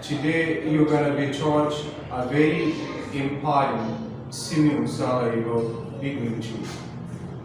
Today you're going to be taught a very important semi-auxiliary verb beginning to.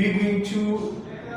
Beginning to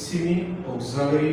semi-auxiliary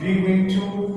Beginning to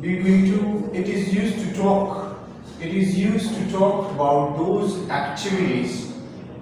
Beginning to it is used to talk. It is used to talk about those activities.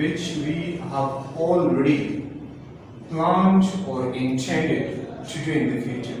which we have already planned or intended to do in the future.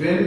will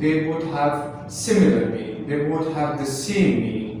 they both have similar meaning, they both have the same meaning.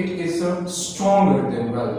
it is a stronger than well.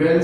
well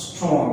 strong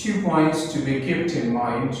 2 points to be kept in mind.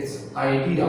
It's idea,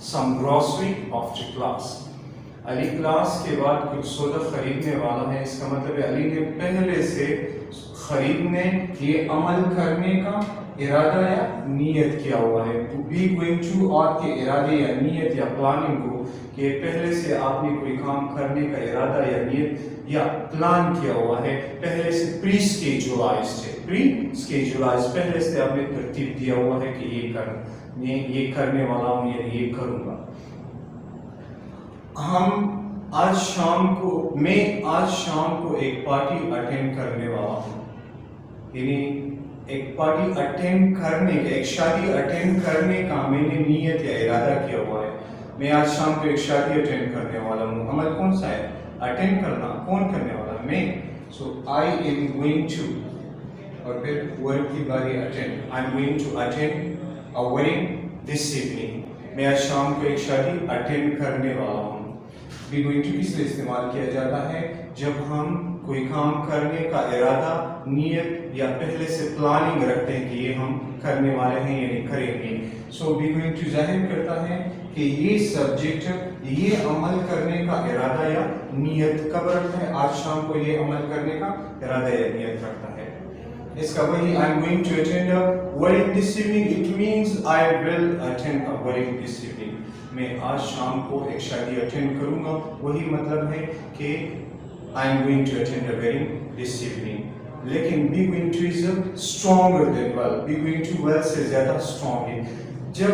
some grocery after class. Ali class کے بعد کچھ سودا خریدنے والا ہے، اس کا مطلب ہے علی نے پہلے سے خریدنے یہ عمل کرنے کا ارادہ یا نیت کیا ہوا ہے. ٹو بی گوئنگ ٹو آپ کے ارادے یا نیت یا پلاننگ کو کہ پہلے سے آپ نے کوئی کام کرنے کا ارادہ یا نیت یا پلان کیا ہوا ہے، پہلے سے پری اسکیجولائزڈ ہے. پری اسکیجولائزڈ پہلے سے آپ نے ترتیب دیا ہوا ہے کہ یہ کرنے والا ہوں یا یہ کروں گا. میں آج شام کو ایک پارٹی اٹینڈ کرنے والا ہوں. یعنی ایک پارٹی اٹینڈ کرنے کا، ایک شادی اٹینڈ کرنے کا میں نے نیت یا ارادہ کیا ہوا ہے. میں آج شام کو ایک شادی اٹینڈ کرنے والا ہوں. عمل کون سا ہے؟ اٹینڈ کرنا. کون کرنے والا ہے؟ میں. So I am going to, اور پھر ورب کی باری attend. I am going to attend a wedding this evening. میں آج شام کو ایک شادی اٹینڈ کرنے والا ہوں. بی گوئنگ ٹو کس لیے استعمال کیا جاتا ہے؟ جب ہم کوئی کام کرنے کا ارادہ، نیت یا پہلے سے پلاننگ رکھتے ہیں کہ یہ ہم کرنے والے ہیں یعنی کریں گے. سو بی گوئنگ ٹو ظاہر کرتا ہے کہ یہ سبجیکٹ یہ عمل کرنے کا ارادہ یا نیت کب رکھتا ہے؟ آج شام کو یہ عمل کرنے کا ارادہ یا نیت رکھتا ہے. اس کا وہی I am going to attend a wedding this evening, it means I will attend a wedding this evening. میں آج شام کو ایک شادی اٹینڈ کروں گا، وہی مطلب ہے کہ I am going to attend a wedding this evening. لیکن be going to is stronger than well. Be going to well سے زیادہ strong ہے. جب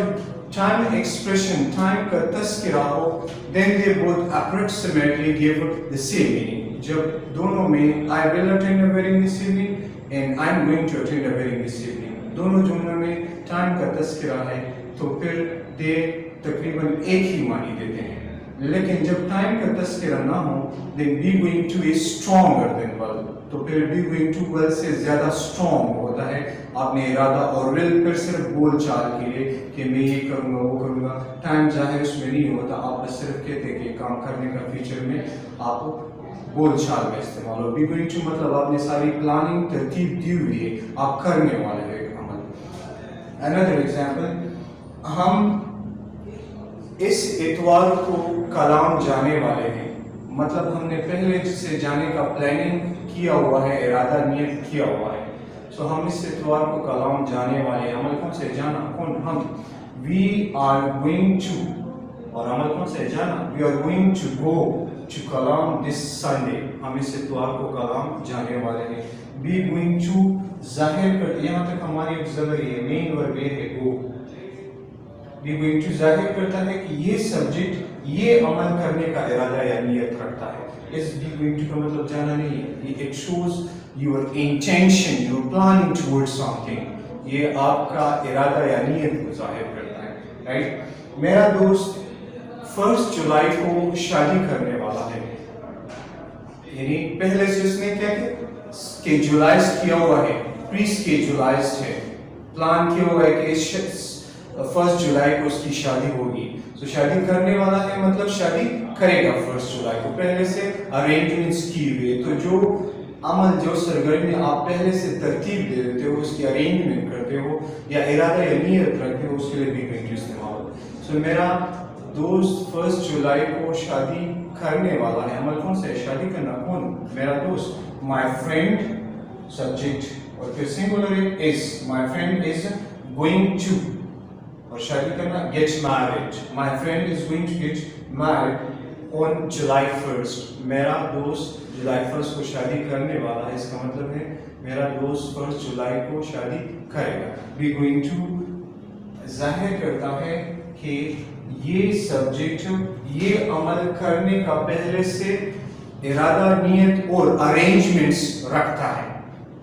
time expression، time کا تذکرہ ہو then they both approximately give the same meaning. جب دونوں میں I will attend a wedding this evening and I am going to attend a wedding this evening، دونوں جملوں میں time کا تذکرہ ہے تو پھر they تقریباً ایک ہی معنی دیتے ہیں. لیکن جب ٹائم کا تذکرہ نہ ہو then be going to is stronger than well، تو پھر be going to well سے زیادہ strong ہوتا ہے. آپ نے ارادہ اور will پھر صرف بول چال کے لیے کہ میں یہ کروں گا وہ کروں گا، ٹائم ظاہر اس میں نہیں ہوتا. آپ بس صرف کہتے ہیں کہ کام کرنے کا فیچر میں آپ بول چال کا استعمال ہو. be going to مطلب آپ نے ساری پلاننگ ترتیب دی ہوئی ہے، آپ کرنے والے ہیں ایک عمل. another example، ہم اس اتوار کو کلام جانے والے ہیں، مطلب ہم نے پہلے سے جانے کا پلاننگ کیا ہوا ہے، ارادہ نیت کیا ہوا ہے. سو ہم اس اتوار کو کلام جانے والے ہیں. عمل کون سے؟ جانا. کون؟ ہم. وی آر گوئنگ ٹو، اور عمل کون سے؟ جانا. We are going to go to Kalam this Sunday. ہم اس اتوار کو کلام جانے والے ہیں. بی گوئنگ ٹو ظاہر کر، یہاں تک ہماری ایگزلری ہے، مین ورب یہ ہے گو. بی گوئنگ ٹو ظاہر کرتا ہے کہ یہ سبجیکٹ یہ عمل کرنے کا ارادہ یا نیت رکھتا ہے. اس بی گوئنگ ٹو کا مطلب جانا نہیں ہے. It shows your intention, your planning toward something. یہ آپ کا ارادہ یا نیت کو ظاہر کرتا ہے. رائٹ. میرا دوست 1 جولائی کو شادی کرنے والا ہے. یعنی پہلے سے اس نے کیا اسکیجولائز کیا ہوا ہے، پری اسکیجولائزڈ ہے، پلان کیا ہوا ہے کہ اس 1 جولائی کو اس کی شادی ہوگی. تو شادی کرنے والا ہے مطلب شادی کرے گا 1 جولائی کو، پہلے سے ارینجمنٹس کی ہوئی. تو جو عمل، جو سرگرمی آپ پہلے سے ترتیب دے دیتے ہو، اس کی ارینجمنٹ کرتے ہو یا ارادہ یا نیت رکھتے ہو، اس کے لیے بھی گوئنگ ٹو استعمال ہو. سو میرا دوست 1 جولائی کو شادی کرنے والا ہے. عمل کون سے ہے؟ شادی کرنا. کون؟ میرا دوست. مائی فرینڈ سبجیکٹ، اور پھر سنگولر ہے is. My friend is going to, اور شادی کرنا get married. My friend is going to get married on July 1. میرا دوست جولائی 1 کو شادی کرنے والا ہے. اس کا مطلب ہے میرا دوست 1 جولائی کو شادی کرے گا. بی گوئنگ ٹو ظاہر کرتا ہے کہ یہ سبجیکٹ یہ عمل کرنے کا پہلے سے ارادہ، نیت اور ارینجمنٹس رکھتا ہے.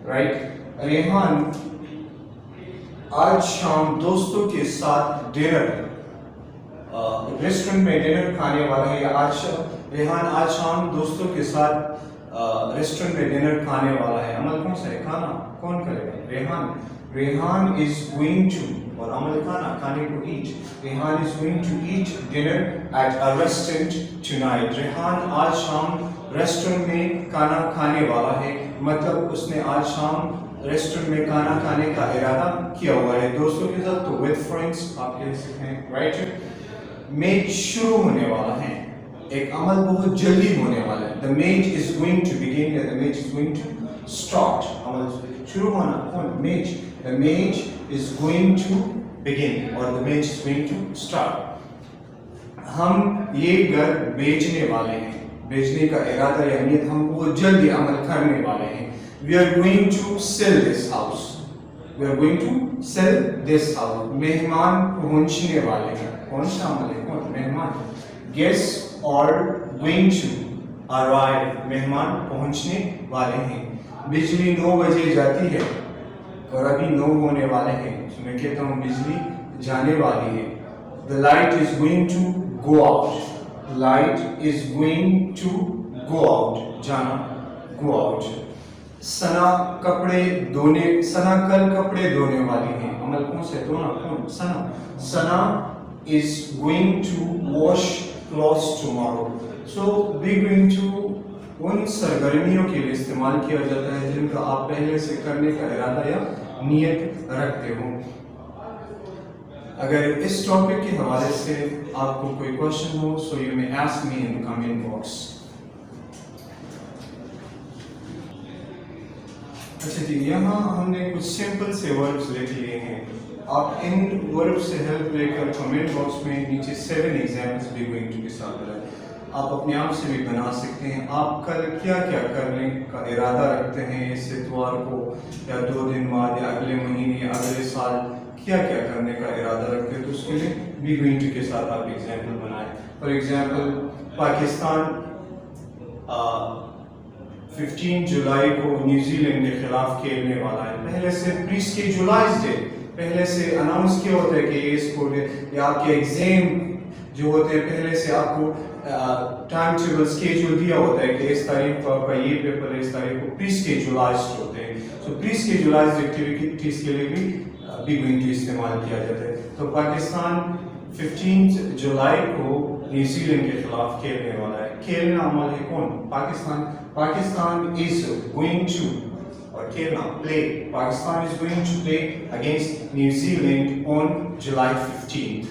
رائٹ. ریحان آج شام دوستوں کے ساتھ ڈنر، ریسٹورنٹ میں ڈنر کھانے والا ہے. یا ریحان آج شام دوستوں کے ساتھ ریسٹورنٹ میں ڈنر کھانے والا ہے. عمل کون سا ہے؟ کھانا. کون کرے گا؟ Rehan. Rehan is going to, اور عمل کھانا، کھانے کو eat. Rehan is going to eat dinner at a restaurant tonight. Rehan آج شام ریسٹورنٹ میں کھانا کھانے والا ہے، مطلب اس نے آج شام ریسٹورنٹ میں کھانا کھانے کا ارادہ کیا ہوا ہے دوستوں کے ساتھ. تو with friends آپ کہہ سکتے ہیں. رائٹ. میچ شروع ہونے والا ہے. ایک عمل بہت جلدی ہونے والا ہے. The match is going to begin یا the match is going to start. عمل شروع ہونا کون match. The match is going to begin or the match is going to start. ہم یہ گھر بیچنے والے ہیں. بیچنے کا ارادہ یا نیت ہم بہت جلدی عمل کرنے والے ہیں. We are going to sell this house. We are going to sell this house. مہمان پہنچنے والے ہیں. کون سا عمل ہے کون مہمان. Guests are going to arrive. مہمان پہنچنے والے ہیں. بجلی 9 بجے جاتی ہے اور ابھی 9 ہونے والے ہیں. میں کہتا ہوں بجلی جانے والی ہے. The light is going to go out. Light is going to go out. جانا go out. سنا کپڑے دھونے سنا کل کپڑے دھونے والی ہیں. عمل کون سے دھونا کون سنا. سنا is going to wash clothes tomorrow. So we going to ان سرگرمیوں کے لیے استعمال کیا جاتا ہے جن کا آپ پہلے سے کرنے کا ارادہ یا نیت رکھتے ہو. اگر اس ٹاپک کے حوالے سے آپ کو کوئی question who so you may ask me in the comment box. اچھا جی یہاں ہم نے کچھ سمپل سے وربس لکھ لیے ہیں. آپ ان ورب سے ہیلپ لے کر کمنٹ باکس میں نیچے 7 ایگزامپلس بھی گوئنگ ٹو کے ساتھ بنائیں. آپ اپنے آپ سے بھی بنا سکتے ہیں. آپ کل کیا کیا کرنے کا ارادہ رکھتے ہیں اس اتوار کو یا 2 دن بعد یا اگلے مہینے اگلے سال کیا کیا کرنے کا ارادہ رکھتے ہیں تو اس کے لیے بھی گوئنگ ٹو کے ساتھ آپ ایگزامپل بنائیں. فار ایگزامپل پاکستان 15 جولائی کو نیوزی لینڈ کے خلاف کھیلنے والا ہے. پہلے سے پری اسکیجولائزڈ ہے. پہلے سے اناؤنس کیا ہوتا ہے کہ یہ اسکول ہے یا آپ کے ایگزام جو ہوتے ہیں پہلے سے آپ کو ٹائم ٹیبل اسکیجول دیا ہوتا ہے کہ اس تاریخ کو آپ کا یہ پیپر ہے اس تاریخ کو. پری اسکیجولائزڈ ہوتے ہیں. سو پری اسکیجولائزڈ ایکٹیویٹیز کے لیے بھی گوئنگ ٹو استعمال کیا جاتا ہے. تو پاکستان 15 جولائی کو نیوزی لینڈ کے خلاف کھیلنے والا ہے. کھیلنا عمل ہے کون Pakistan. Pakistan is going to اور کھیلنا play. Pakistan is going to play against New Zealand on July 15.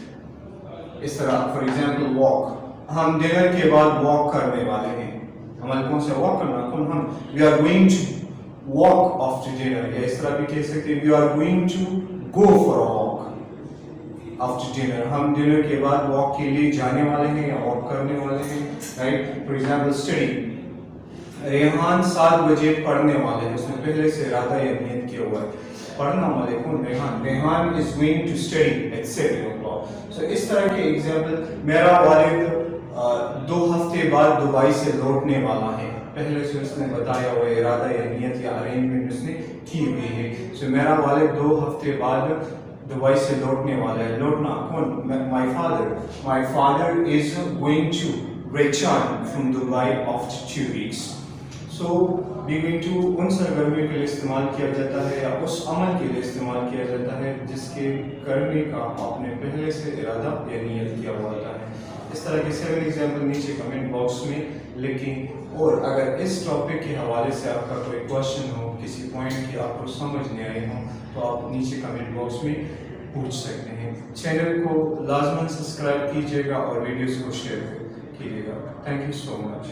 اس طرح فار ایگزامپل واک. ہم ڈنر کے بعد واک کرنے والے ہیں. عمل کون سے واک کرنا کون ہم. We are going to walk after dinner یا اس طرح بھی کہہ سکتے ہیں we are going to go for a walk after dinner. ہم ڈنر کے بعد واک کے لیے جانے والے ہیں یا واک کرنے والے ہیں. Right. For example study. Rehan 7 بجے پڑھنے والے ہیں. اس نے پہلے سے ارادہ یا نیت کیا ہوا ہے. پڑھنا والے کون Rehan. Rehan is going to study at 7 o'clock. So اس طرح کے ایگزامپل. میرا والد 2 ہفتے بعد دبئی سے لوٹنے والا ہے. پہلے سے اس نے بتایا ہوا ارادہ یا نیت یا ارینجمنٹ اس نے کی ہوئی ہے. سو میرا والد 2 ہفتے بعد دبئی سے لوٹنے والا ہے. لوٹنا کون my father. My father is going to return from Dubai after 2 weeks. So be going to ان سرگرمیوں کے لیے استعمال کیا جاتا ہے یا اس عمل کے لیے استعمال کیا جاتا ہے جس کے کرنے کا آپ نے پہلے سے ارادہ یا نیت کیا ہوا ہوتا ہے. اس طرح کے 7 ایگزامپل نیچے کمنٹ باکس میں لکھیں. اور اگر اس ٹاپک کے حوالے سے آپ کا کوئی کوشچن ہو کسی پوائنٹ کی آپ کو سمجھ نہیں آئی ہو تو آپ نیچے کمنٹ باکس میں پوچھ سکتے ہیں. چینل کو لازماً سبسکرائب کیجیے گا اور ویڈیوز کو شیئر کیجیے گا. Thank you so much.